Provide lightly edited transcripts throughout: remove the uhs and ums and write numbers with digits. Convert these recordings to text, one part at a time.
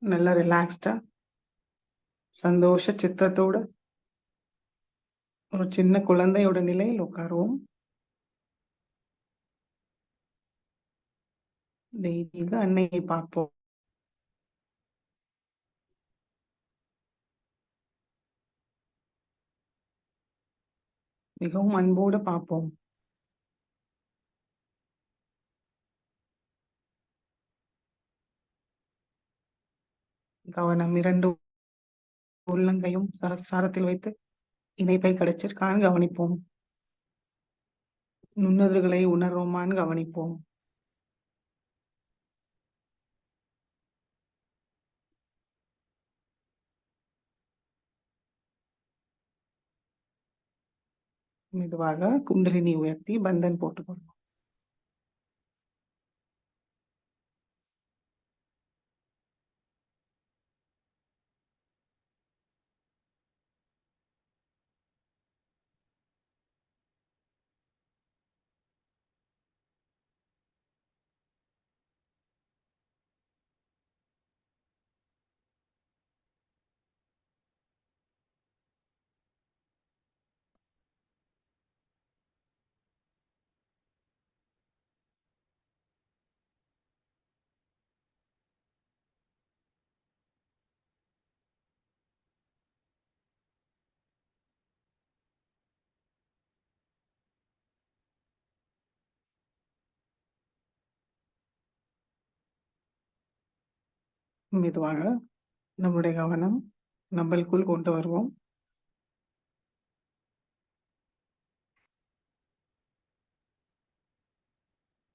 நல்ல ரிலாக்ஸ்டா சந்தோஷ சித்தத்தோட ஒரு சின்ன குழந்தையோட நிலையில் உட்காருவோம். தெய்வீக அன்னையை பார்ப்போம். மிகவும் அன்போடு பார்ப்போம். கவனம் 2 உள்ளங்கையும் சகஸ்ராரத்தில் வைத்து இணைப்பை கிடைச்சிருக்கான்னு கவனிப்போம். நுண்ணுதல்களை உணர்வோமான்னு கவனிப்போம். மெதுவாக குண்டலினி உயர்த்தி பந்தன் போட்டுக்கொள்வோம். மெதுவாக நம்முடைய கவனம் நம்மளுக்குள் கொண்டு வருவோம்.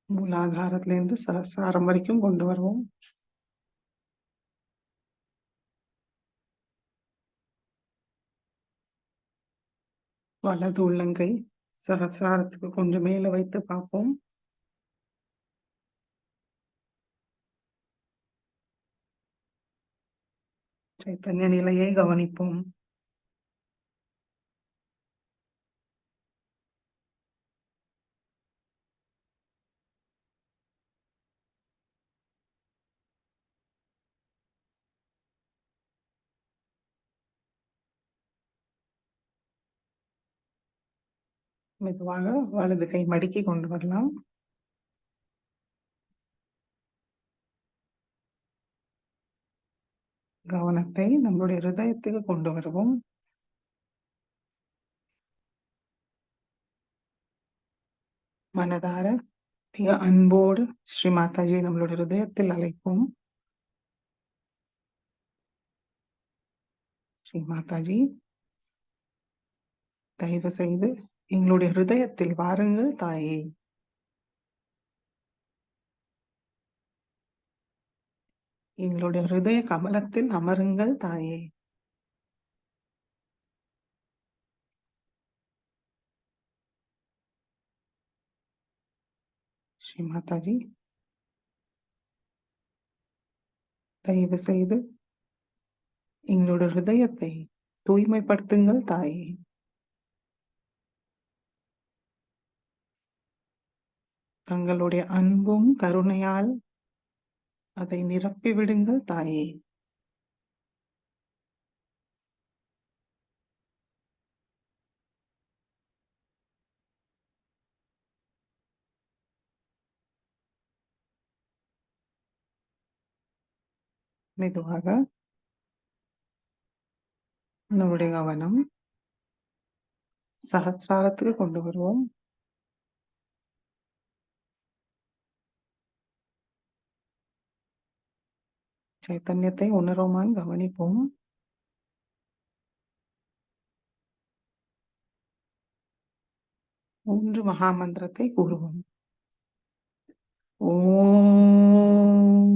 மூலாதாரத்திலிருந்து சகஸ்ராரம் வரைக்கும் கொண்டு வருவோம். வலது உள்ளங்கை சகஸ்ராரத்துக்கு கொஞ்சம் மேல வைத்து பார்ப்போம். சைத்தன்ய நிலையை கவனிப்போம். மெதுவாக வலது கை மடக்கி கொண்டு வரலாம். கவனத்தை நம்மளுடைய ஹிருதயத்துக்கு கொண்டு வருவோம். மனதார மிக அன்போடு ஸ்ரீ மாதாஜி நம்மளுடைய ஹிருதயத்தில் அழைப்போம். ஸ்ரீ மாதாஜி, தயவு செய்து எங்களுடைய ஹிருதயத்தில் வாருங்கள் தாயே. எங்களுடைய ஹிருதய கமலத்தில் அமருங்கள் தாயே. ஸ்ரீ மாதாஜி, தயவு செய்து எங்களுடைய ஹிருதயத்தை தூய்மைப்படுத்துங்கள் தாயே. தங்களுடைய அன்பும் கருணையால் அதை நிரப்பி விடுங்கள் தாயே. மெதுவாக நம்முடைய கவனம் சகஸ்ராரத்துக்கு கொண்டு வருவோம். சைத்தன்யத்தை உணர்வோமான்னு கவனிப்போம். மூன்று மகாமந்திரத்தை கூறுவோம். ஓம்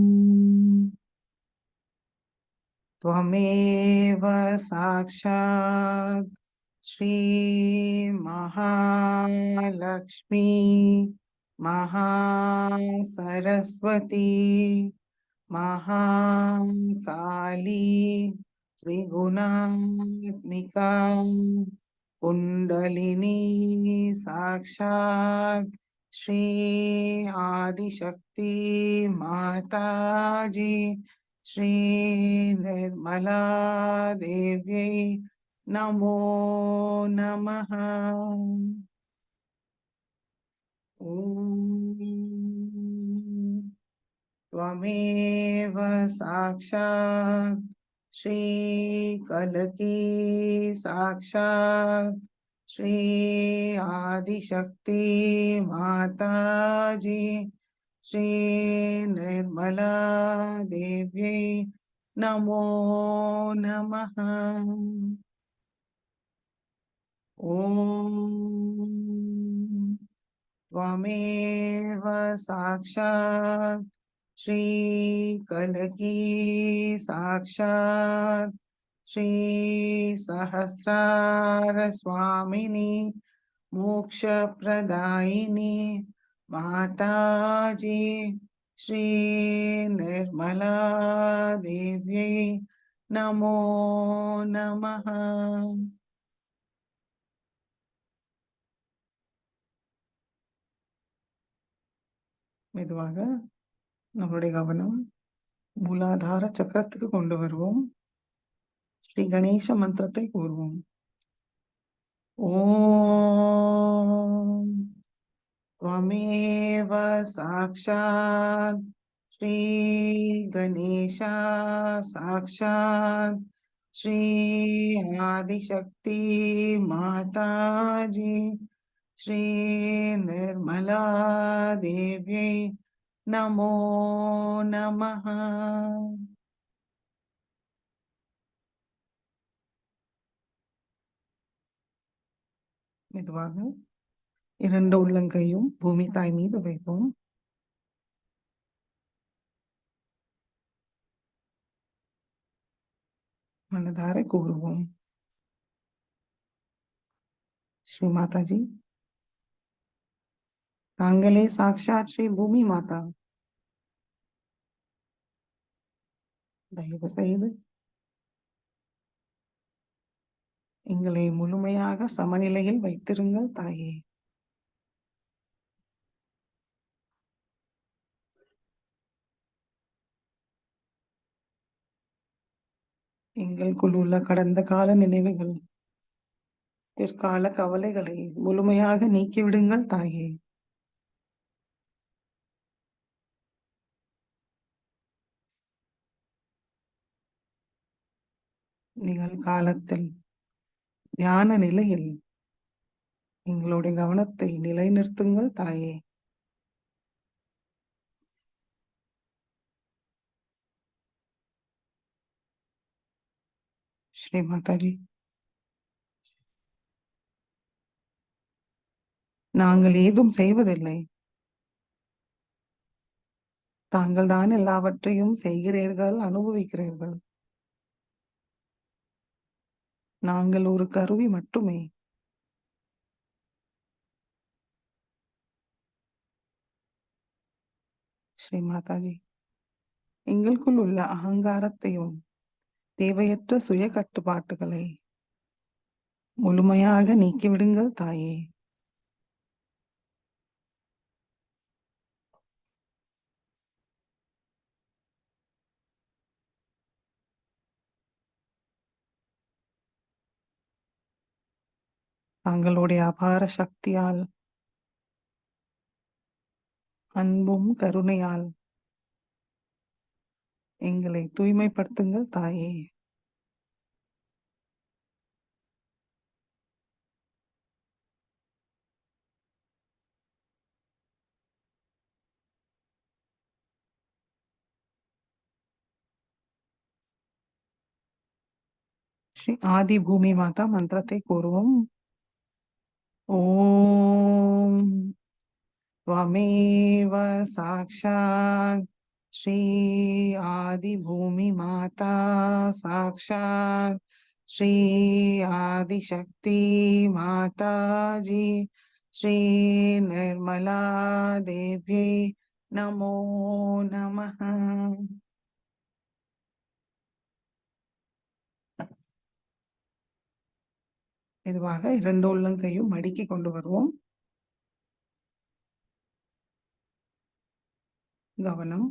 त्वमेव साक्षात् श्री महालक्ष्मी महासरस्वती महाकाली त्रिगुणात्मिका कुंडलिनी साक्षात् श्री आदिशक्ति माताजी श्री निर्मला देव्यै नमो नमः। ॐ त्वमेव साक्षात् श्रीकलकी साक्षात् श्री आदिशक्ति माताजी श्री निर्मला देव्यै नमो नमः। ॐ त्वमेव साक्षात् श्रीकलकी साक्षात् श्री सहस्रार स्वामिनी मोक्षप्रदायिनी माताजी श्री निर्मला देव्यै नमो नमः। மெதுவாக நம்மளுடைய கவனம் மூலாதார சக்கரத்துக்கு கொண்டு வருவோம். ஸ்ரீ கணேச மந்திரத்தை கூறுவோம். ஓம் त्वमेव साक्षात् श्री गणेशा साक्षात् श्री आदिशक्ति माताजी श्री निर्मला देव्यै नमो नमः। மெதுவாக இரண்டு உள்ளங்கையும் பூமி தாய் மீது வைப்போம். மனதார கூறுவோம். ஸ்ரீ மாதாஜி, தாங்களே சாக்ஷாத் ஸ்ரீ பூமி மாதா. தயவு செய்து எங்களை முழுமையாக சமநிலையில் வைத்திருங்கள் தாயே. எங்களுக்குள் உள்ள கடந்த கால நினைவுகள், பிற்கால கவலைகளை முழுமையாக நீக்கிவிடுங்கள் தாயே. நிகழ்காலத்தில் தியான நிலையில் எங்களுடைய கவனத்தை நிலைநிறுத்துங்கள் தாயே. ஸ்ரீ மாதாஜி, நாங்கள் ஏதும் செய்வதில்லை. தாங்கள் தான் எல்லாவற்றையும் செய்கிறீர்கள், அனுபவிக்கிறீர்கள். நாங்கள் ஒரு கருவி மட்டுமே. ஸ்ரீ மாதாஜி, எங்களுக்குள் உள்ள அகங்காரத்தையும் தேவையற்ற சுய கட்டுப்பாட்டுகளை முழுமையாக நீக்கிவிடுங்கள் தாயே. தங்களுடைய அபார சக்தியால், அன்பும் கருணையால் எங்களை தூய்மைப்படுத்துங்கள் தாயே. ஸ்ரீ ஆதி பூமி மாதா மந்திரத்தை கூறுவோம். ஓம் त्वमेव साक्षात् श्री आदि भूमि माता साक्षात् श्री आदिशक्ति माताजी श्री निर्मला देव्यै नमो नमः। மெதுவாக இரண்டு உள்ளங்கையும் மடிக்கி கொண்டு வருவோம். கவனம்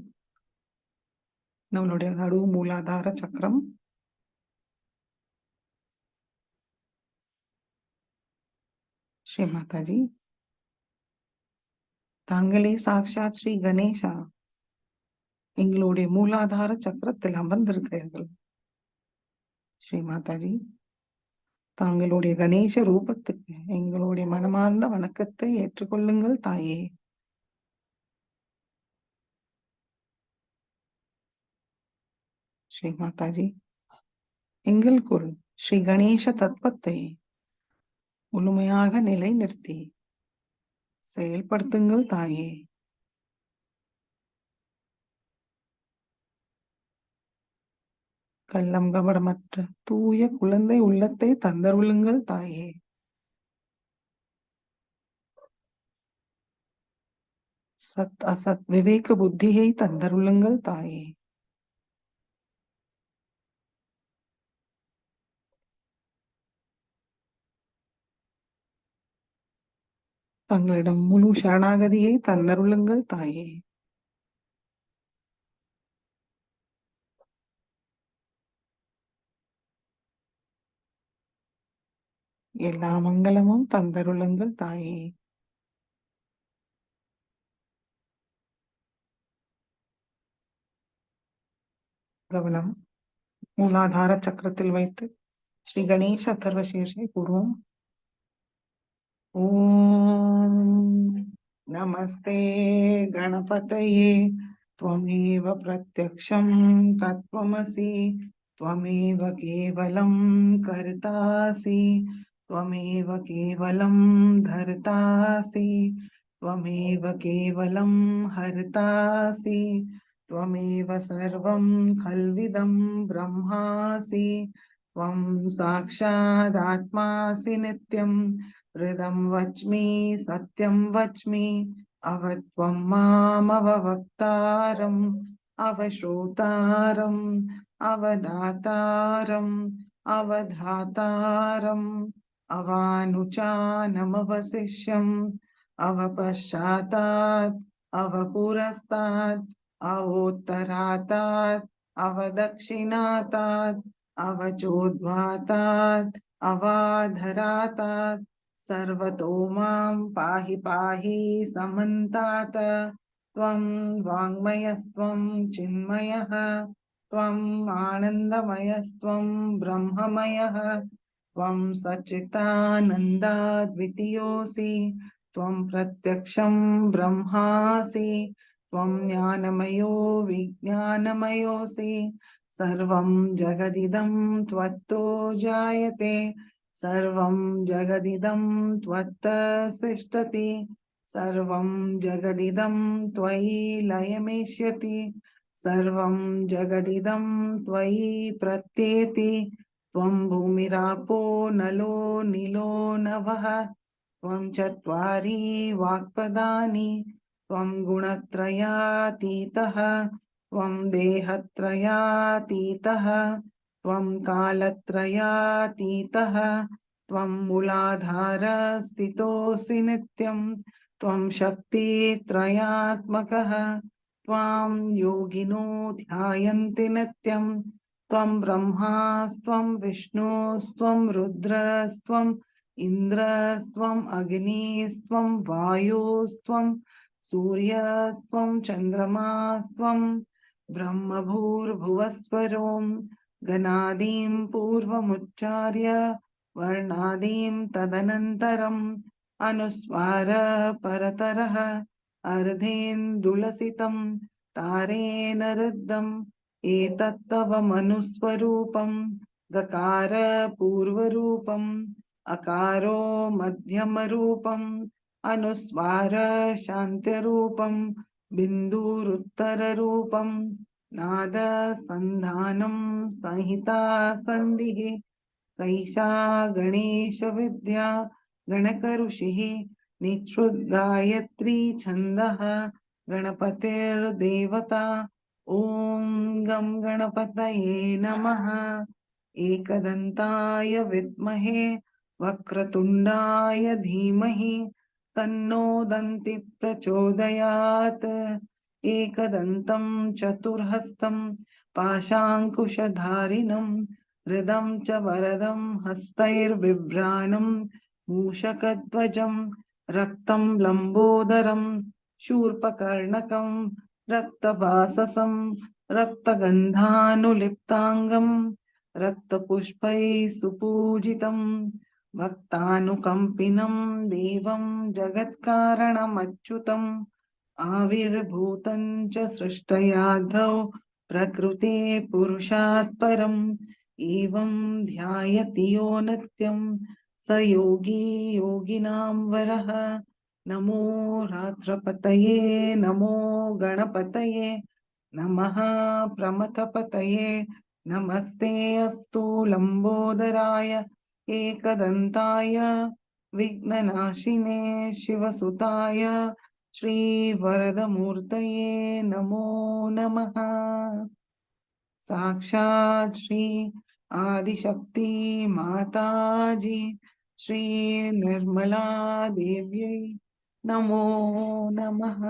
நம்மளுடைய நடு மூலாதார சக்கரம், ஸ்ரீ மாதாஜி. தாங்களே சாக்ஷாத் ஸ்ரீ கணேசா எங்களுடைய மூலாதார சக்கரத்தில் அமர்ந்திருக்கிறீர்கள். ஸ்ரீ மாதாஜி, தாங்களுடைய கணேச ரூபத்துக்கு எங்களுடைய மனமார்ந்த வணக்கத்தை ஏற்றுக்கொள்ளுங்கள் தாயே. ஸ்ரீ மாதாஜி, எங்களுக்குள் ஸ்ரீ கணேச தத்துவத்தை முழுமையாக நிலைநிறுத்தி செயல்படுத்துங்கள் தாயே. கள்ளம் கபடமற்ற தூய குழந்தை உள்ளத்தை தந்தருளுங்கள் தாயே. சத் அசத் விவேக புத்தியை தந்தருளுங்கள் தாயே. தங்களிடம் முழு சரணாகதியை தந்தருளுங்கள் தாயே. எல்லா மங்களமும் தந்தருளுங்கள் தாயே. கவனம் மூலாதார சக்கரத்தில் வைத்து ஸ்ரீ கணேச அதர்வசீர்ஷை கூறுவோம். ஓம் நமஸ்தே கணபதயே त्वमेव प्रत्यक्षं तत्त्वमसि त्वमेव केवलं कर्तासि त्वमेव केवलं धर्तासि त्वमेव केवलं हर्तासि त्वमेव सर्वं खल्विदं ब्रह्मासि त्वं साक्षादात्मासि नित्यं हृदं वच्मि सत्यं वच्मि अवत्वं मामवक्तारम् अवश्रोतारम् अवदातारम् अवधातारम् अवानुचानमवशिष्यम् अवपश्चातात् अवपुरस्तात् अवोत्तरातात् अवदक्षिणातात् अवचोद्वातात् अवाधरातात् सर्वतो मां पाहि पाहि समन्तात् त्वं वाङ्मयस्त्वं चिन्मयः त्वम् आनन्दमयस्त्वं ब्रह्ममयः त्वं सच्चिदानन्दाद्वितीयोऽसि त्वं प्रत्यक्षं ब्रह्मासि त्वं ज्ञानमयो विज्ञानमयोऽसि सर्वं जगदिदं त्वत्तो जायते सर्वं जगदिदं त्वत्तसिष्ठति सर्वं जगदिदं त्वयि लयमेष्यति सर्वं जगदिदं त्वयि प्रत्येति त्वं भूमिरापो नलो नीलो नभः त्वं चत्वारि वाक्पदानि त्वं गुणत्रयातीतः त्वं देहत्रयातीतः त्वं कालत्रयातीतः त्वं मूलाधारस्थितोऽसि नित्यं त्वं शक्तित्रयात्मकः त्वां योगिनो ध्यायन्ति नित्यं त्वं ब्रह्मास्त्वं विष्णुस्त्वं रुद्रस्त्वम् इन्द्रस्त्वम् अग्निस्त्वं वायुस्त्वं सूर्यस्त्वं चन्द्रमास्त्वं ब्रह्मभूर्भुवस्वरों गणादीं पूर्वमुच्चार्य वर्णादीं तदनन्तरम् अनुस्वार परतरः अर्धेन्दुलसितं तारेण रुद्धम् एतत्तव मनुस्वरूपं गकार पूर्वरूपम् अकारो मध्यमरूपम् अनुस्वार शान्त्यरूपम् बिन्दुरुत्तररूपम् नाद संधानं संहिता संधिः सैषा गणेश विद्या गणकऋषिः निःश्रुतगायत्री छन्दः गणपतिर्देवता ॐ गं गणपतये नमः एकदन्ताय विद्महे वक्रतुण्डाय धीमहि तन्नो दन्ति प्रचोदयात् एकदन्तं चतुर्हस्तं पाशाङ्कुशधारिणं हृदं च वरदं हस्तैर्बिभ्राणं मूषकध्वजं रक्तं लम्बोदरं शूर्पकर्णकं रक्तवाससं रक्तगन्धानुलिप्ताङ्गं रक्तपुष्पैः सुपूजितं भक्तानुकम्पिनं देवं जगत्कारणमच्युतम् आविर्भूतं च सृष्टयाधौ प्रकृते पुरुषात् परम् एवं ध्यायति यो नित्यं स योगी योगिनां वरः नमो रात्रपतये नमो गणपतये नमः प्रमथपतये नमस्ते अस्तु लम्बोदराय एकदन्ताय विघ्ननाशिने शिवसुताय श्रीवरदमूर्तये नमो नमः। साक्षात् श्री आदिशक्ति माताजी श्री निर्मला देव्यै नमो नमः।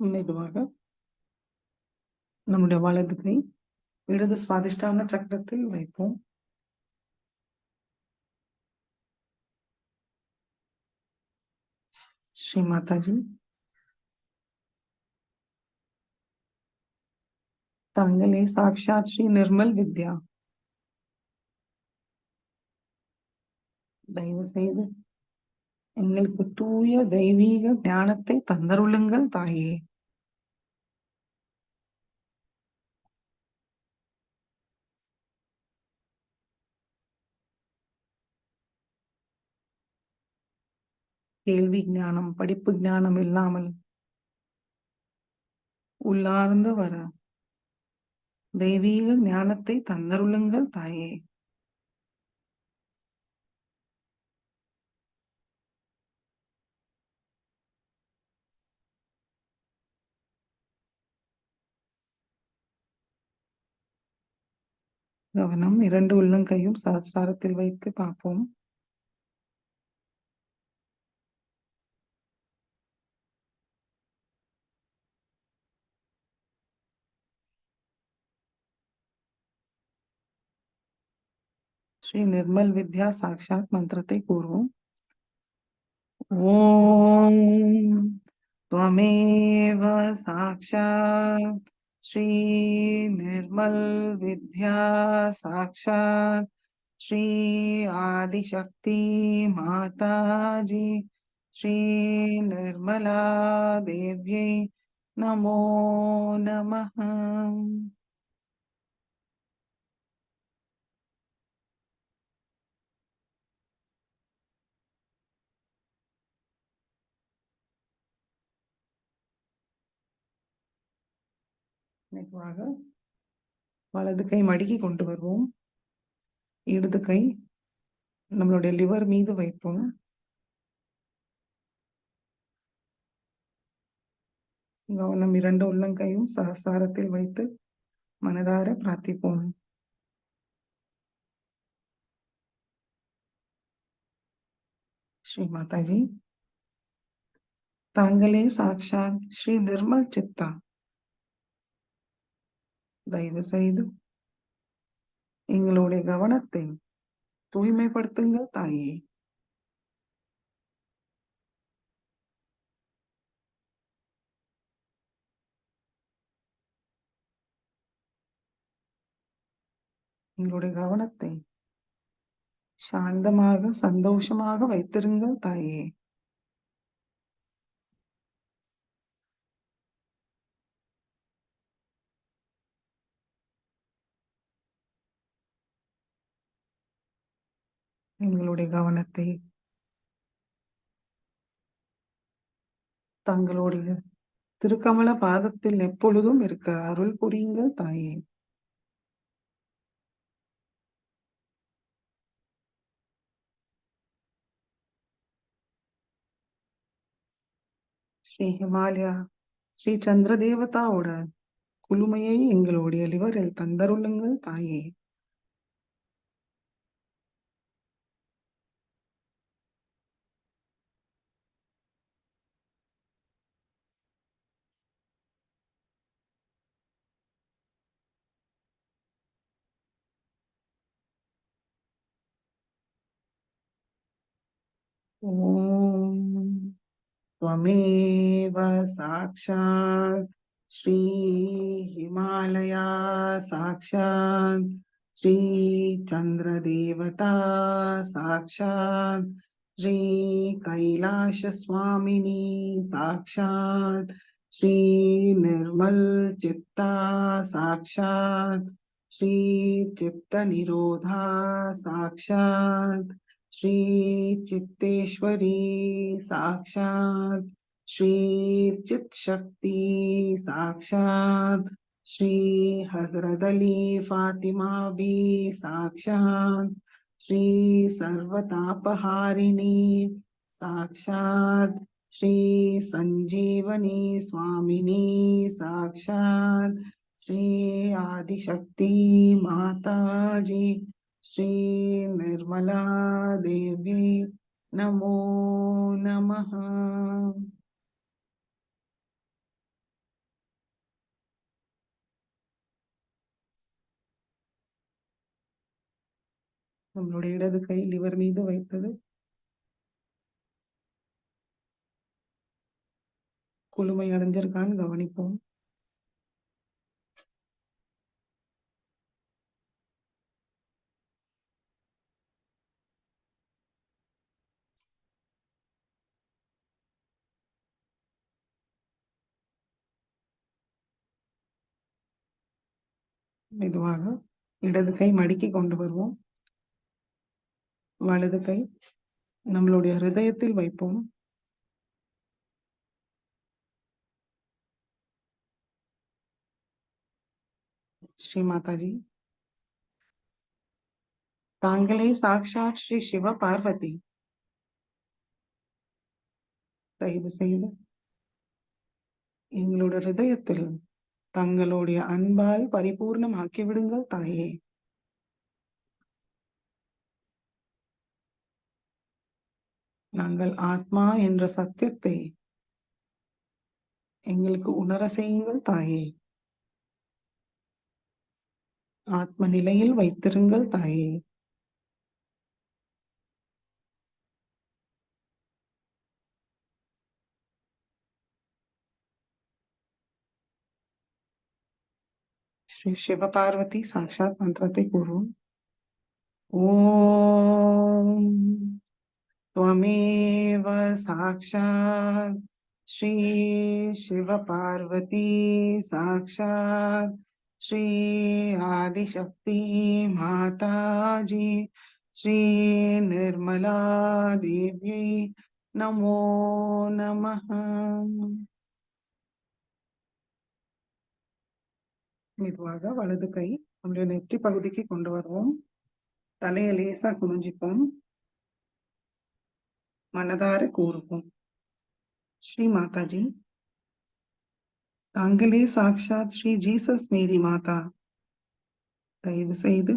மெதுவாக நம்முடைய வலது கை இடது சுவாதிஷ்டான சக்கரத்தில் வைப்போம். श्री माता जी தாங்களே சாக்ஷாத் ஸ்ரீ நிர்மல் வித்யா. தயவு செய்து எங்களுக்கு தூய தெய்வீக ஞானத்தை தந்தருளுங்கள் தாயே. கேள்வி ஞானம் படிப்பு ஞானம் இல்லாமல் உள்ளார்ந்து வர தெய்வீக ஞானத்தை தந்தருளுங்கள் தாயே. கவனம் இரண்டு உள்ளங்கையும் சஹஸ்ராரத்தில் வைத்து பார்ப்போம். ஸ்ரீ நிர்மல் வித்யா சாக்ஷாத் மந்திரத்தை கூறுவோம். ஓம் त्वमेव साक्षात् श्री निर्मल विद्या साक्षात् श्री आदिशक्ति माताजी श्री निर्मला देव्यै नमो नमः. மெதுவாக வலது கை மடக்கி கொண்டு வருவோம். இடது கை நம்மளுடைய லிவர் மீது வைப்போம். கவனம் இரண்டு உள்ளங்கையும் சஹஸ்ராரத்தில் வைத்து மனதார பிரார்த்திப்போம். ஸ்ரீ மாதாஜி தாங்களே சாக்ஷாத் ஸ்ரீ நிர்மல் சித்தா. தயவு செய்து எங்களுடைய கவனத்தை தூய்மைப்படுத்துங்கள் தாயே. எங்களுடைய கவனத்தை சாந்தமாக சந்தோஷமாக வைத்திருங்கள் தாயே. எங்களுடைய கவனத்தை தங்களுடைய திருக்கமல பாதத்தில் எப்பொழுதும் இருக்க அருள் புரியுங்கள் தாயே. ஸ்ரீ ஹிமாலயா ஸ்ரீ சந்திர தேவதாவோட குளுமையை எங்களுடைய லிவரில் தந்தருளுங்கள் தாயே. ॐ त्वमेव साक्षात् श्रीहिमालया साक्षात् श्रीचन्द्रदेवता साक्षात् श्रीकैलासस्वामिनी साक्षात् श्रीनिर्मलचित्ता साक्षात् श्रीचित्तनिरोधा साक्षात् श्री चित्तेश्वरी साक्षात् श्री चित शक्ति साक्षात् श्री हजरत अली फातिमा भी साक्षात् श्री सर्वतापहारिणी साक्षात् श्री संजीवनी स्वामिनी साक्षात् श्री आदिशक्ति माता जी श्री निर्मला देवी नमो नमः. நம்மளுடைய இடது கை லிவர் மீது வைத்தது குளுமை அடைஞ்சிருக்கான்னு கவனிப்போம். மெதுவாக இடது கை மடக்கி கொண்டு வருவோம். வலது கை நம்மளுடைய ஹிருதயத்தில் வைப்போம். ஸ்ரீ மாதாஜி, தாங்களே சாக்ஷாத் ஸ்ரீ சிவ பார்வதி. தயவு செய்து எங்களுடைய ஹிருதயத்தில் தங்களுடைய அன்பால் பரிபூர்ணமாக்கி விடுங்கள் தாயே. நாங்கள் ஆத்மா என்ற சத்தியத்தை எங்களுக்கு உணர செய்யுங்கள் தாயே. ஆத்ம நிலையில் வைத்திருங்கள் தாயே. ஸ்ரீ சிவ பார்வதி சாட்சாத் மந்திரத்தை கூறுவோம். ஓம் त्वमेव साक्षात् श्री शिव पार्वती साक्षात् श्री आदिशक्ति माता जी श्री निर्मला देवी नमो नमः. மெதுவாக வலது கை நம்முடைய நெற்றி பகுதிக்கு கொண்டு வருவோம். தலையை லேசா குனிஞ்சிப்போம். மனதார கூறுவோம். ஸ்ரீ மாதாஜி, தாங்களே சாக்ஷாத் ஸ்ரீ ஜீசஸ் மேரி மாதா. தயவு செய்து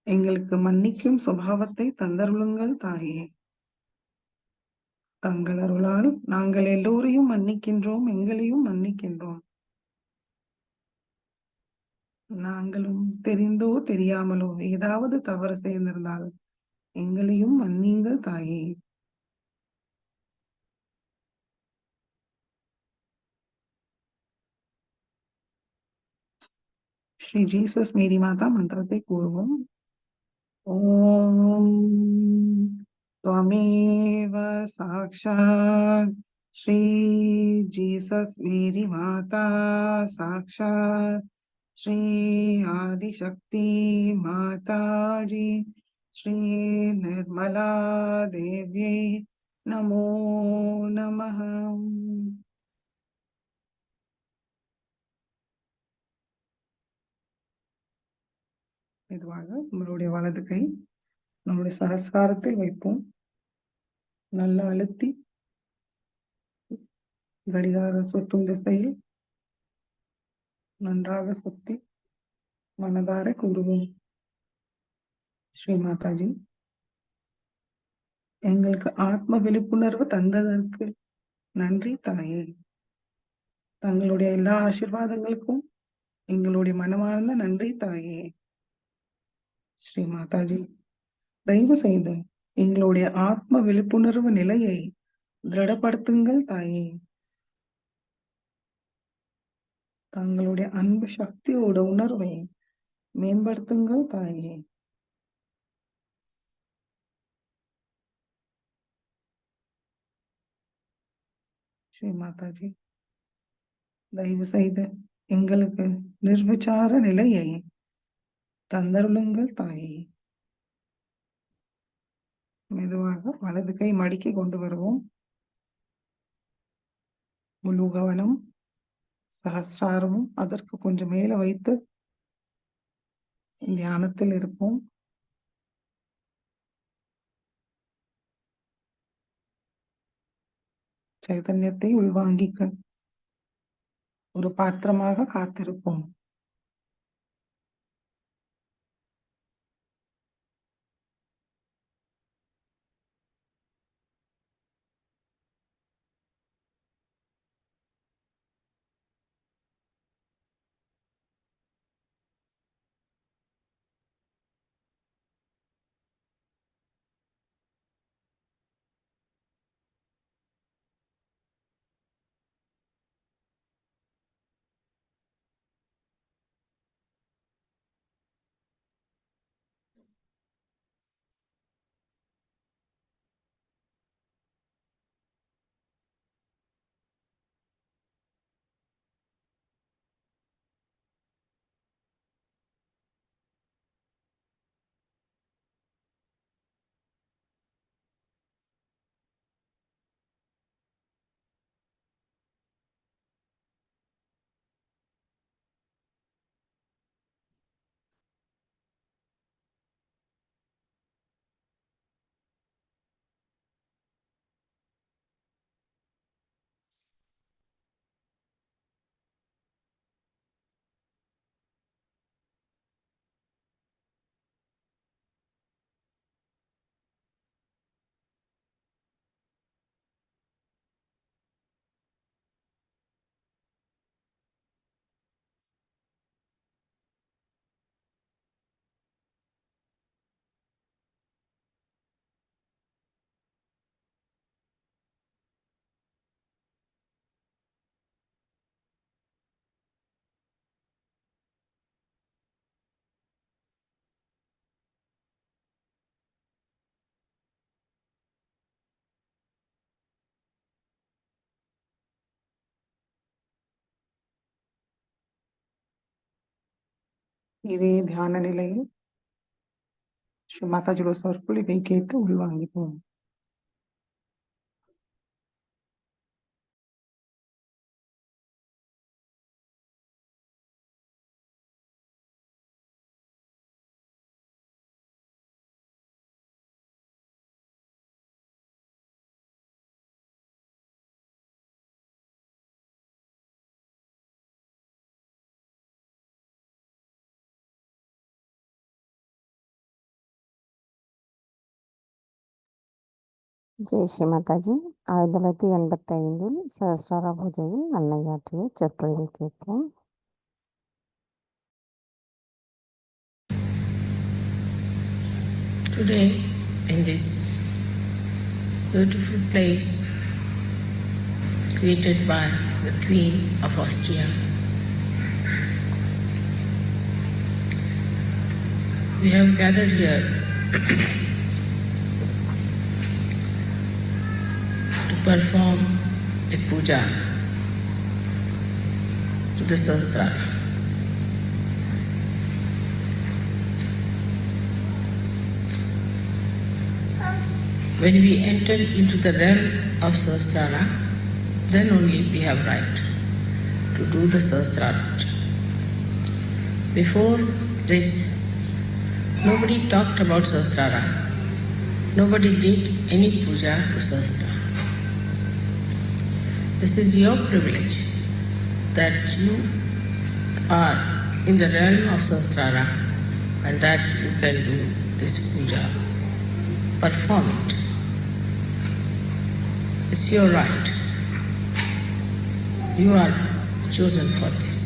எங்களுக்கு மன்னிக்கும் சுபாவத்தை தந்தருளுங்கள் தாயே. தங்கள் அருளால் நாங்கள் எல்லோரையும் மன்னிக்கின்றோம், எங்களையும் மன்னிக்கின்றோம். நாங்களும் தெரிந்தோ தெரியாமலோ ஏதாவது தவறு செய்திருந்தால் எங்களையும் மன்னிங்கள் தாயே. ஸ்ரீ ஜீசஸ் மேரி மாதா மந்திரத்தை கூறுவோம். ஓம் त्वमेव साक्षात् श्री जीसस मेरी माता साक्षात् श्री आदिशक्ति माता जी श्री निर्मला देवी नमो नमः. மெதுவாக நம்மளுடைய வலது கை நம்மளுடைய சகஸ்காரத்தில் வைப்போம். நல்லா அழுத்தி கடிகார சுற்றும் திசையில் நன்றாக சுத்தி மனதார கூறுவோம். ஸ்ரீ மாதாஜி, எங்களுக்கு ஆத்ம விழிப்புணர்வு தந்ததற்கு நன்றி தாயே. தங்களுடைய எல்லா ஆசீர்வாதங்களுக்கும் எங்களுடைய மனமார்ந்த நன்றி தாயே. ஸ்ரீ மாதாஜி, தயவு செய்து எங்களுடைய ஆத்ம விழிப்புணர்வு நிலையை திருடப்படுத்துங்கள் தாயே. தங்களுடைய அன்பு சக்தியோட உணர்வை மேம்படுத்துங்கள் தாயே. ஸ்ரீ மாதாஜி, தயவு செய்து எங்களுக்கு நிர்விசார நிலையை தந்தருளுங்கள் தாயே. மெதுவாக வலது கை மடிக்கி கொண்டு வருவோம். முழு கவனம் சஹஸ்ராரமும் அதற்கு கொஞ்சம் மேல வைத்து தியானத்தில் இருப்போம். சைதன்யத்தை உள்வாங்கிக்க ஒரு பாத்திரமாக காத்திருப்போம். இதே தியான நிலையில் ஸ்ரீ மாதாஜியோட சொற்பொழிவை கேட்டு உள்வாங்கிப்போம். ஜெய் ஸ்ரீ மாதாஜி. 1985 சஹஸ்ரார பூஜையில் அன்னையாற்றிய சொற்பொழிவை கேட்போம். Today, in this beautiful place created by the Queen of Austria, we have gathered here to perform a puja to the Sahasrara. When we enter into the realm of Sahasrara, then only we have right to do the Sahasrara. Before this, nobody talked about Sahasrara. Nobody did any puja to Sahasrara. This is your privilege that you are in the realm of Sahasrara and that you can do this puja. Perform it. It's your right. You are chosen for this.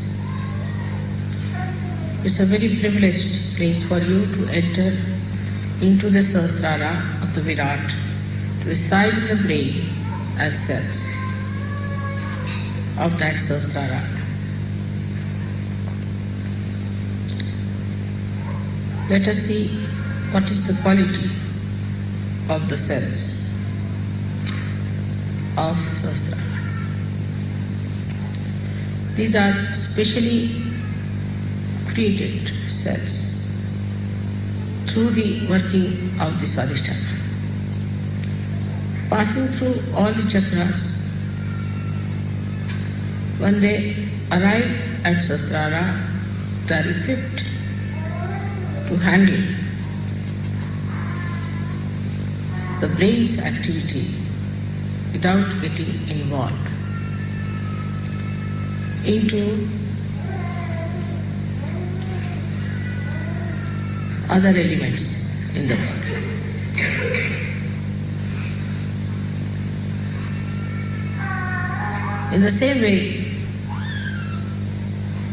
It's a very privileged place for you to enter into the Sahasrara of the Virat to reside in the brain as cells of that Sahasrara. Let us see what is the quality of the cells of Sahasrara. These are specially created cells through the working of the Swadhisthana. Passing through all the chakras, when they arrive at Sahasrara, they are equipped to handle the brain's activity without getting involved into other elements in the body. In the same way,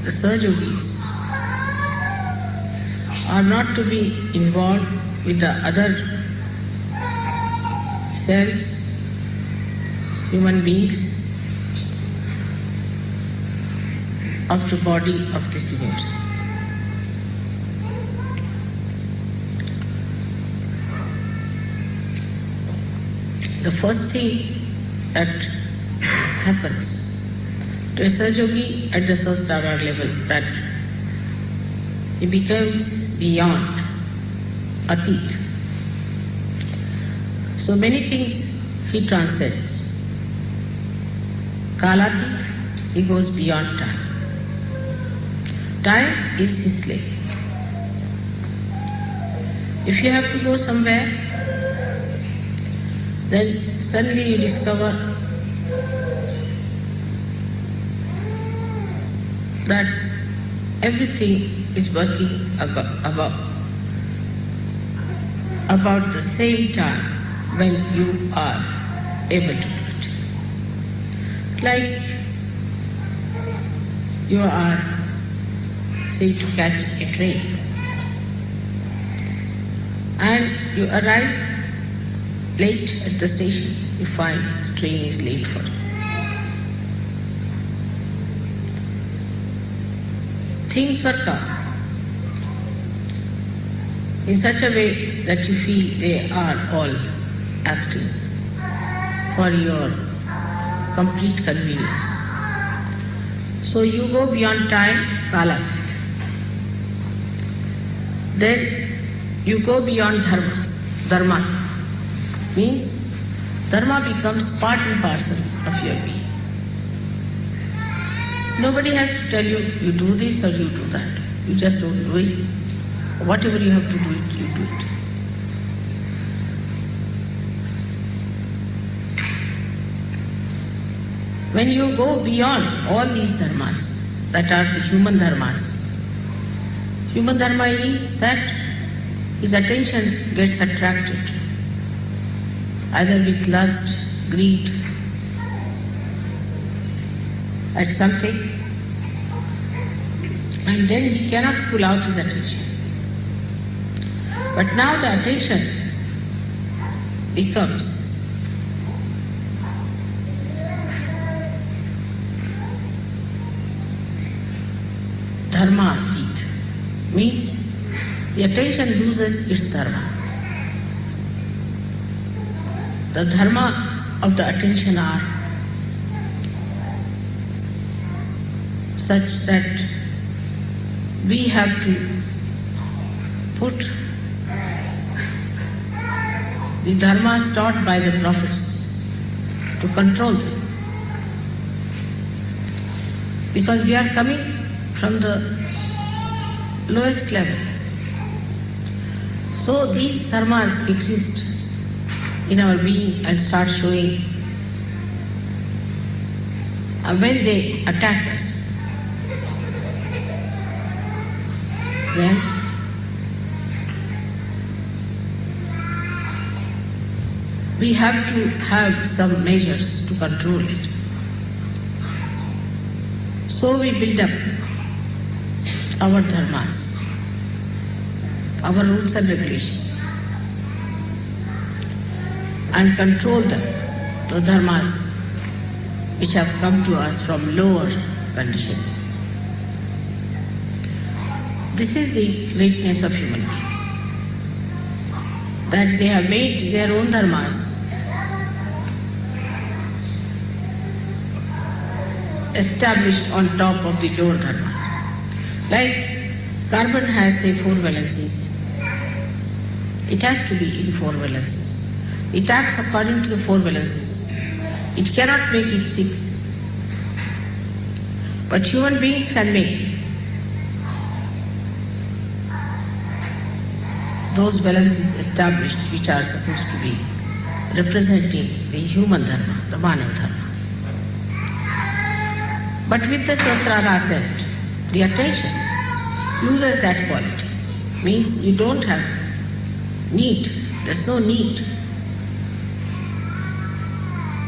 the Sahajogis are not to be involved with the other cells, human beings of the body of this universe. The first thing that happens to a Sahajogi at the Sahasrara level, that he becomes beyond Atit. So many things he transcends. Kalatit, he goes beyond time. Time is his slave. If you have to go somewhere, then suddenly you discover that everything is working about the same time when you are able to do it. Like you are, say, to catch a train, and you arrive late at the station, you find the train is late for you. Things work out in such a way that you feel they are all acting for your complete convenience. So you go beyond time, kala. Then you go beyond dharma. Dharma means dharma becomes part and parcel of your being. Nobody has to tell you, you do this or you do that. You just don't do it. Whatever you have to do it, you do it. When you go beyond all these dharmas, that are the human dharmas, human dharma is that his attention gets attracted either with lust, greed, at something, and then he cannot pull out his attention. But now the attention becomes dharma atit, means the attention loses its dharma. The dharma of the attention are such that we have to put the dharmas taught by the prophets to control them. Because we are coming from the lowest level. So these dharmas exist in our being and start showing. And when they attack us, then we have to have some measures to control it. So we build up our dharmas, our rules and regulations. and control them, the dharmas which have come to us from lower condition. This is the greatness of human beings, that they have made their own dharmas established on top of the lower dharmas. Like carbon has, say, 4 valencies. It has to be in 4 valencies. It acts according to the 4 valencies. It cannot make it 6. But human beings can make those valencies established which are supposed to be representing the human dharma, the Manav dharma. But with the Sahasrara set, the attention uses that quality. Means you don't have need, there's no need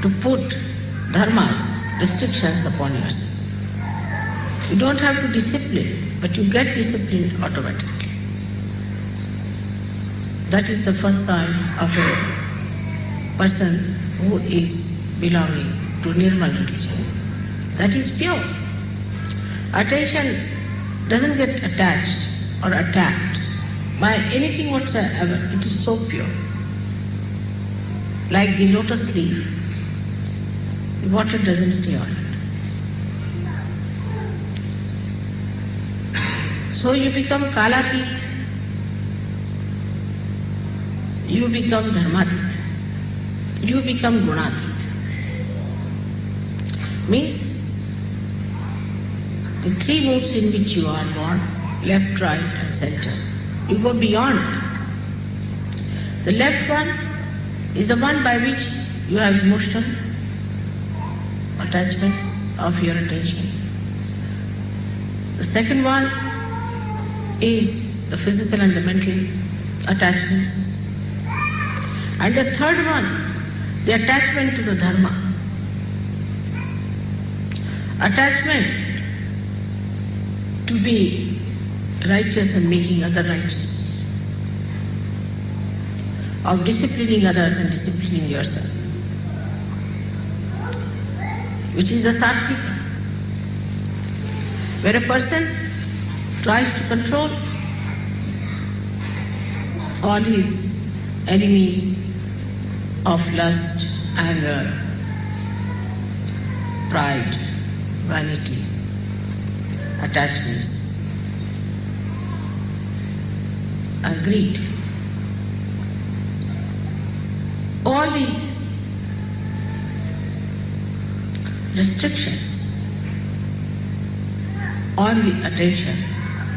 to put dharmas, restrictions upon yourself. You don't have to discipline, but you get disciplined automatically. That is the first sign of a person who is belonging to Nirmal religion. That is pure. Attention doesn't get attached or attacked by anything whatsoever. It is so pure. Like the lotus leaf, the water doesn't stay on it. So you become Kalatit, you become Dharmatit, you become Gunatit. Means the 3 moods in which you are born, left, right and center, you go beyond. The left one is the one by which you have emotional attachments of your attention. The second one is the physical and the mental attachments. And the third one, the attachment to the dharma. Attachment to be righteous and making others righteous. Of disciplining others and disciplining yourself. Which is the sattvika. Where a person tries to control all his enemies of lust, anger, pride, vanity, attachments, and greed. All these restrictions on the attention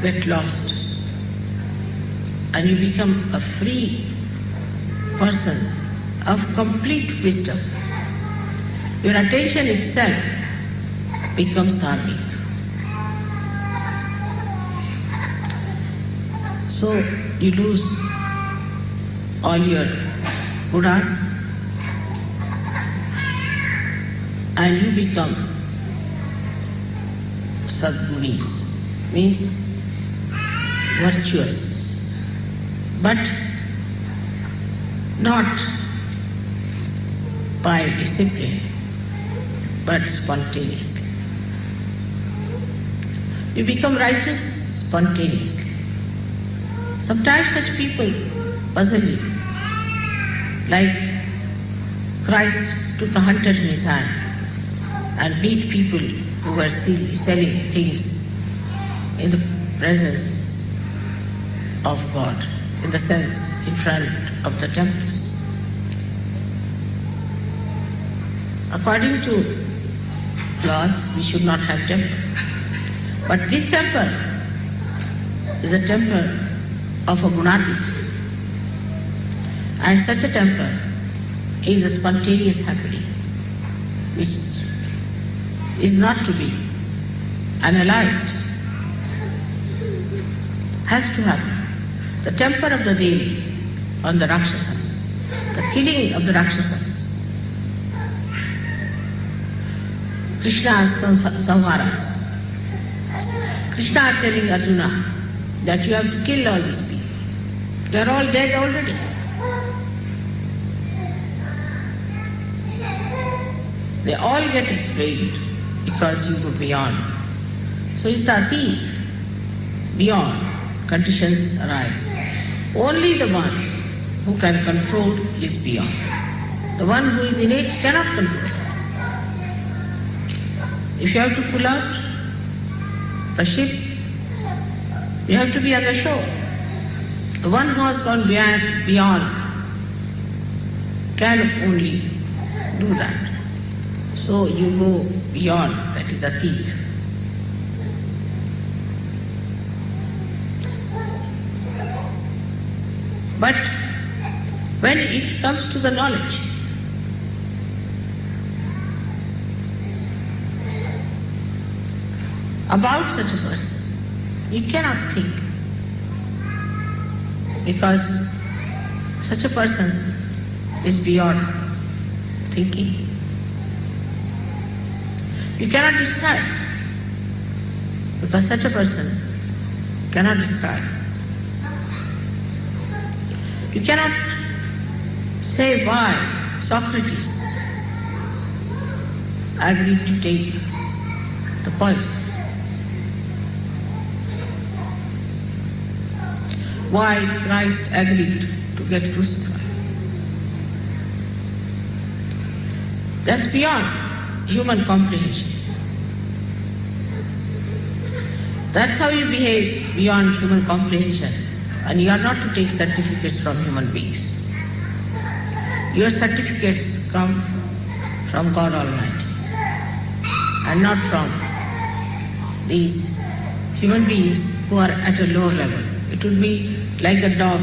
get lost and you become a free person of complete wisdom. Your attention itself becomes dharmic. So you lose all your gunas and you become sadgunis, means virtuous, but not by discipline, but spontaneously. You become righteous spontaneously. Sometimes such people puzzle you, like Christ took a hunter in his hand and beat people who were selling things in the presence of God, in the sense in front of the temples. According to laws, we should not have temple. But this temple is a temple of a gunati. And such a temple is a spontaneous happening, which is not to be analyzed, has to happen. The temper of the Devi on the Rakshasas, the killing of the Rakshasas, Krishna's samharas. Krishna telling Arjuna that you have to kill all these people. They are all dead already. They all get explained because you go beyond. So it's the Atit, beyond, conditions arise. Only the one who can control is beyond. The one who is in it cannot control. If you have to pull out the ship, you have to be on the shore. The one who has gone beyond can only do that. So you go beyond, that is Atit. But when it comes to the knowledge, about such a person, you cannot think, because such a person is beyond thinking. You cannot describe, because such a person cannot describe. You cannot say why Socrates agreed to take the poison. Why Christ agreed to get crucified. That's beyond human comprehension. That's how you behave beyond human comprehension. And you are not to take certificates from human beings. Your certificates come from God Almighty and not from these human beings who are at a lower level. It would be like a dog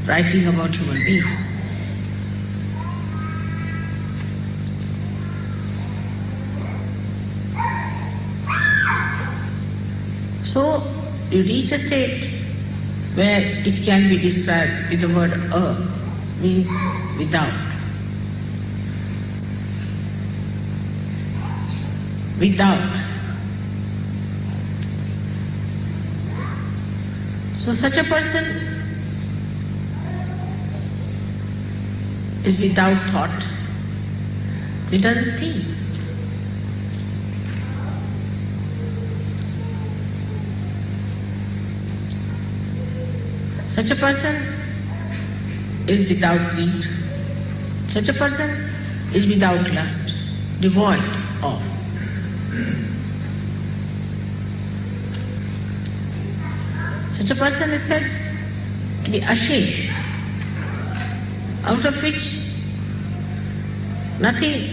writing about human beings. So you reach a state where it can be described with the word means without. Without. So such a person is without thought. He doesn't think. Such a person is without need. Such a person is without lust, devoid of. Such a person is said to be ashamed, out of which nothing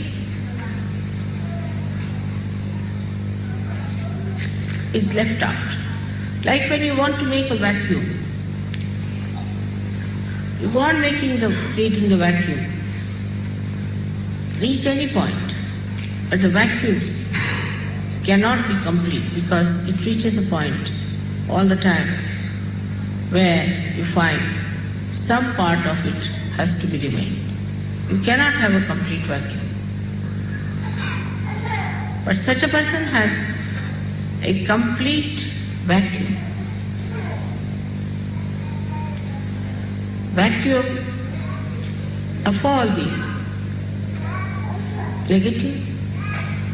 is left out. Like when you want to make a vacuum, you go on creating the vacuum, reach any point, but the vacuum cannot be complete because it reaches a point all the time where you find some part of it has to be remained. You cannot have a complete vacuum. But such a person has a complete vacuum. Vacuum of all the negative,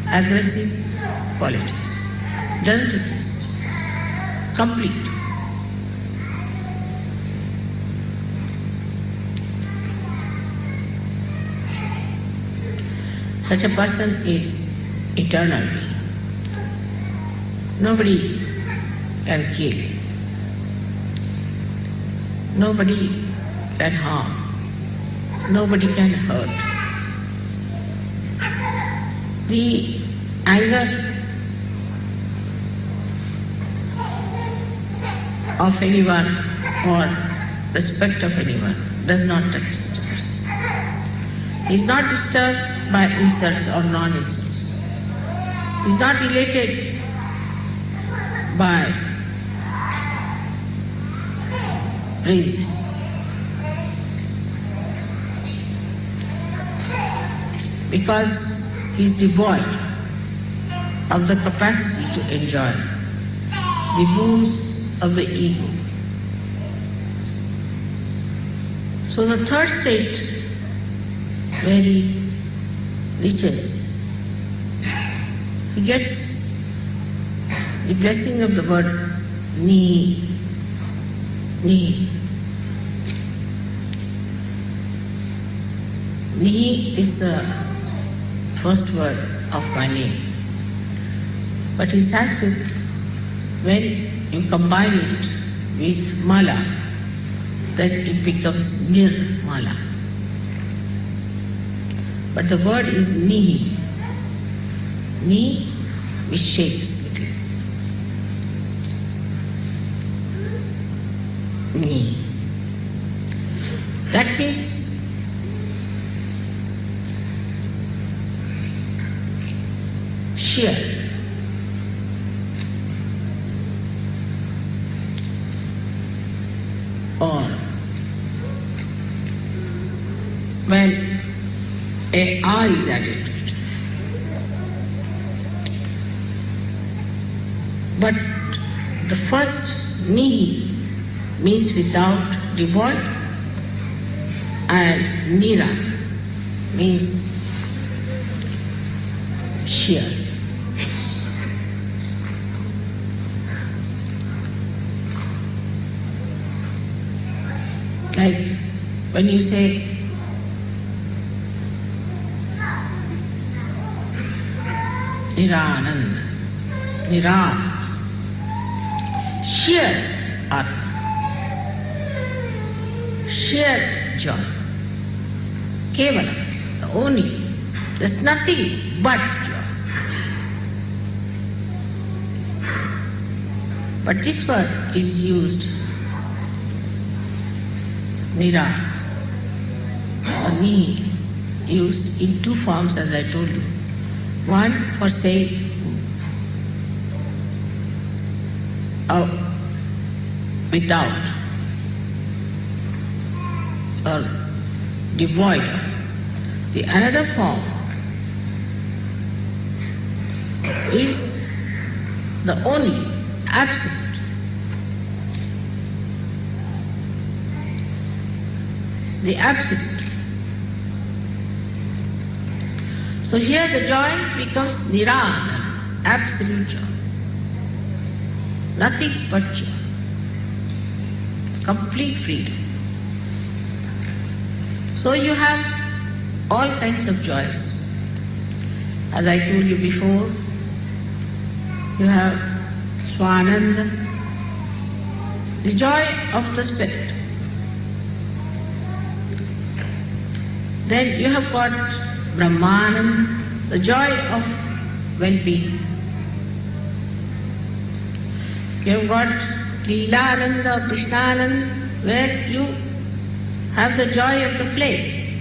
aggressive qualities. Doesn't exist. Complete. Such a person is eternal being. Nobody can kill. Nobody can harm. Nobody can hurt. The anger of anyone or respect of anyone does not touch such a person. He is not disturbed by insults or non-insults. He is not elated by praises. Because he is devoid of the capacity to enjoy the moves of the ego. So the third state, where he reaches, he gets the blessing of the word Ni. Ni. Ni is the first word of my name. But in Sanskrit, when you combine it with Mala, then it becomes Nirmala. But the word is Ni. Ni, which shakes little. Ni. That means sheer. Or when a R is added to it. But the first Ni means without, devoid, and Nira means sheer. Like when you say Niranand, Niran, sheer Atma, sheer joy, Kevala, the only, there's nothing but joy. But this word is used, Nira, or Ni, used in two forms as I told you. One for saying without or devoid. The another form is the only, absolute. The absolute. So here the joy becomes Nirana, absolute joy. Nothing but joy. Complete freedom. So you have all kinds of joys. As I told you before, you have Swananda, the joy of the spirit. Then you have got Brahmananda, the joy of well-being. You have got Leelananda, Krishnananda, where you have the joy of the play.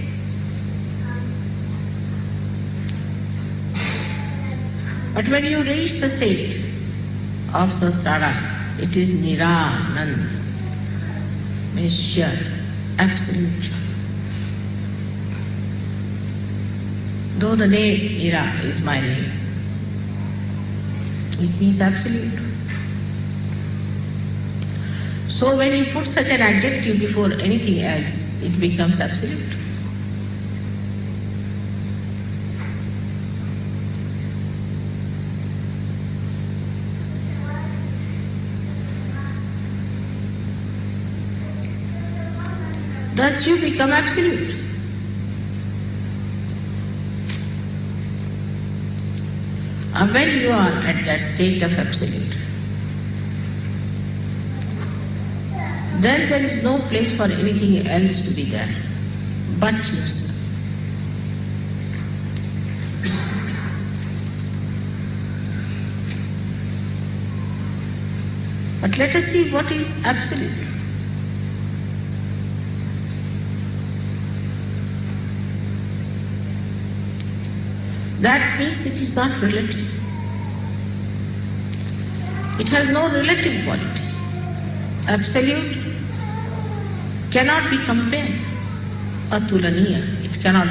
But when you reach the state of Sahasrara, it is Nirananda, means sheer, absolute joy. Though the name Nira is my name, it means absolute. So when you put such an adjective before anything else, it becomes absolute. Thus you become absolute. And when you are at that state of absolute, then there is no place for anything else to be there but yourself. But let us see what is absolute. That means it is not relative. It has no relative quality. Absolute cannot be compared. Atulaniya, it cannot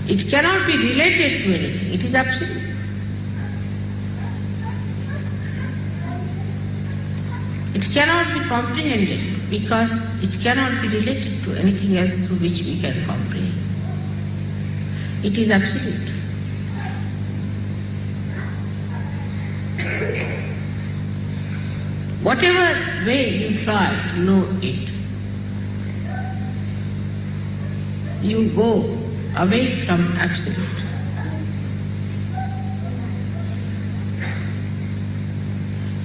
be. It cannot be related to anything. It is absolute. It cannot be comprehended because it cannot be related to anything else through which we can comprehend. It is absolute. Whatever way you try to know it, you go away from absolute.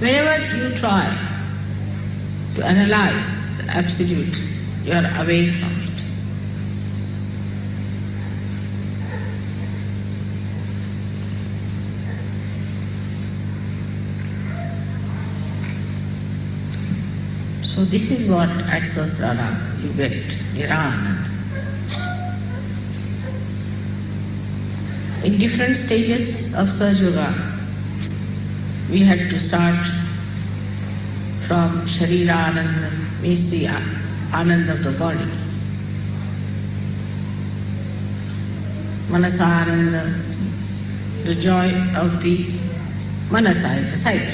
Whenever you try to analyze the absolute, you are away from it. So this is what at Sahasrara you get Nirānanda. In different stages of Sahaja, we had to start from Sharira Ananda, means the Ananda of the body. Manasa Ananda, the joy of the Manasa, the sight.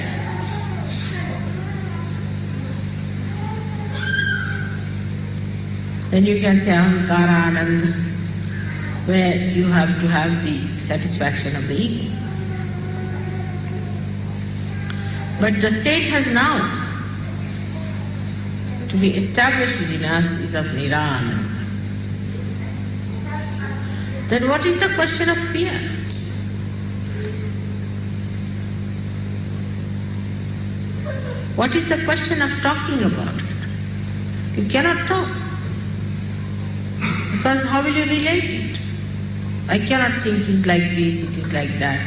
Then you can say Ahankara Ananda, where you have to have the satisfaction of the ego. But the state has now to be established within us is of Nirānanda. Then what is the question of fear? What is the question of talking about it? You cannot talk. Because how will you relate it? I cannot say it is like this, it is like that.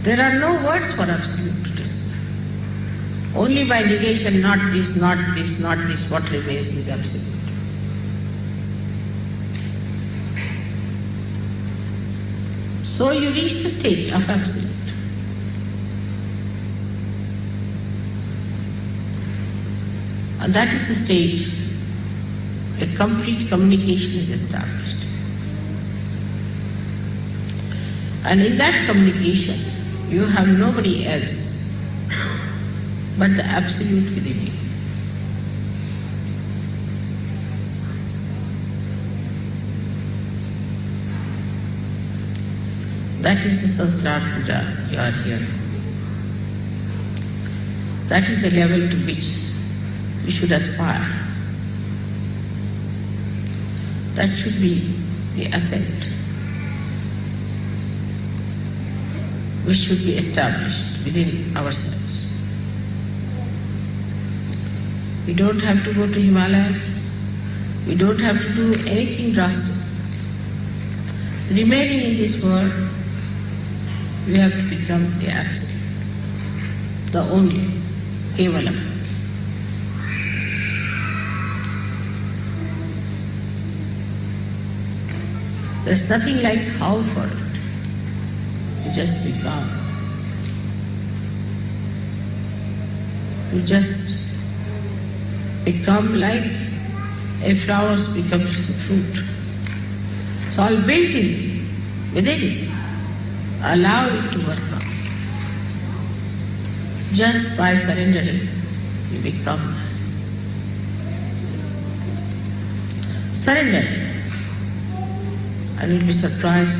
There are no words for absolute to describe. Only by negation, not this, not this, not this, what remains is absolute. So you reach the state of absolute. And that is the state where complete communication is established. And in that communication, you have nobody else but the absolute within you. That is the Sahasrara Puja you are here. That is the level to which we should aspire. That should be the ascent which should be established within ourselves. We don't have to go to Himalayas. We don't have to do anything drastic. Remaining in this world, we have to become the absolute, the only, Kevalam. There's nothing like how for it. You just become. You just become like a flower becomes a fruit. It's all built in, within it. Allow it to work out. Just by surrendering, you become. Surrender. And you'll be surprised,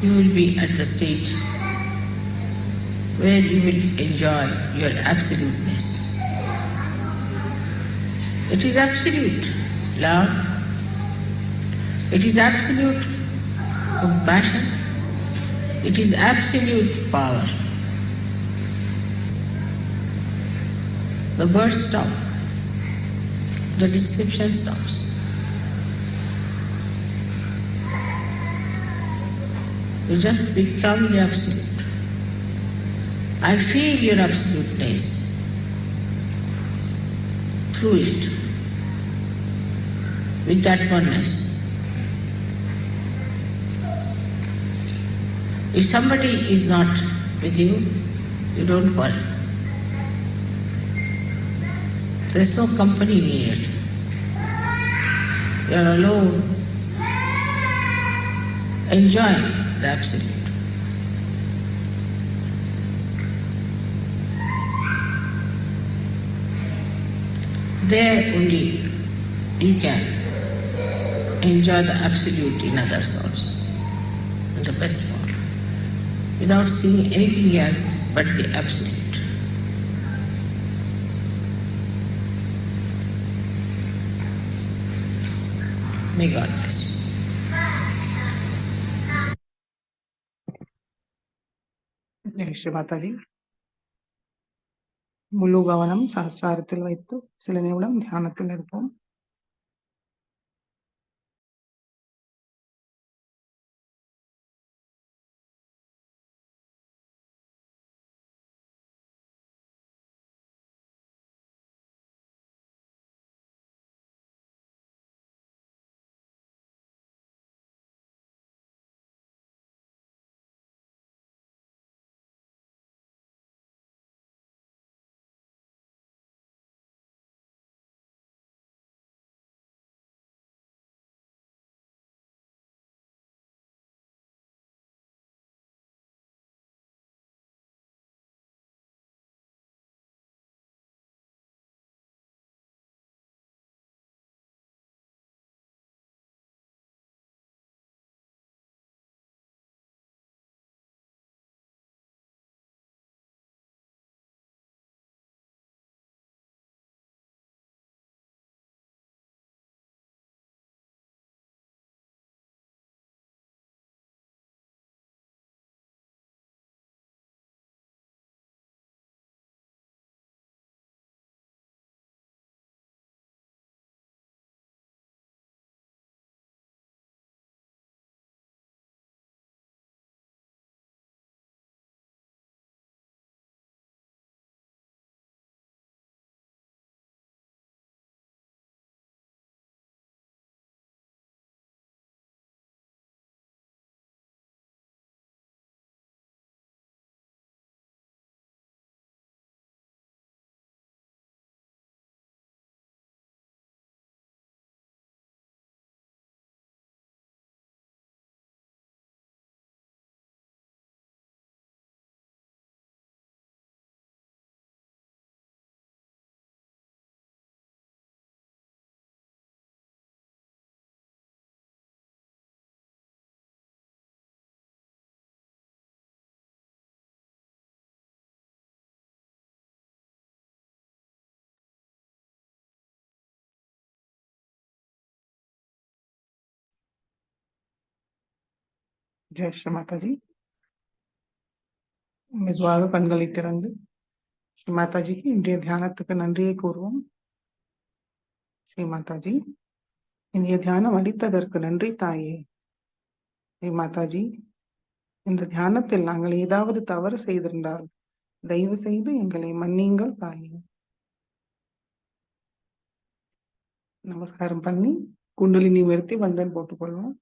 you will be at the stage where you will enjoy your absoluteness. It is absolute love. It is absolute compassion. It is absolute power. The words stop. The description stops. You just become the absolute. I feel your absoluteness through it, with that oneness. If somebody is not with you, you don't worry. There is no company near. You are alone, enjoying the absolute. There only you can enjoy the absolute in others also, in the best form, without seeing anything else but the absolute. May God bless you. Jai Sri Mataji. முழு கவனம் சஹஸ்ராரத்தில் வைத்து சில நிமிடம் தியானத்தில் இருப்போம். ஜெய் ஸ்ரீ மாதாஜி. மெதுவாக கண்களை திறந்து ஸ்ரீ மாதாஜிக்கு இன்றைய தியானத்துக்கு நன்றியை கூறுவோம். ஸ்ரீ மாதாஜி, இன்றைய தியானம் அளித்ததற்கு நன்றி தாயே. ஸ்ரீ மாதாஜி, இந்த தியானத்தில் நாங்கள் ஏதாவது தவறு செய்திருந்தால் தயவு செய்து எங்களை மன்னியுங்கள் தாயே. நமஸ்காரம் பண்ணி குண்டலினி உயர்த்தி வந்தன் போட்டுக்கொள்வோம்.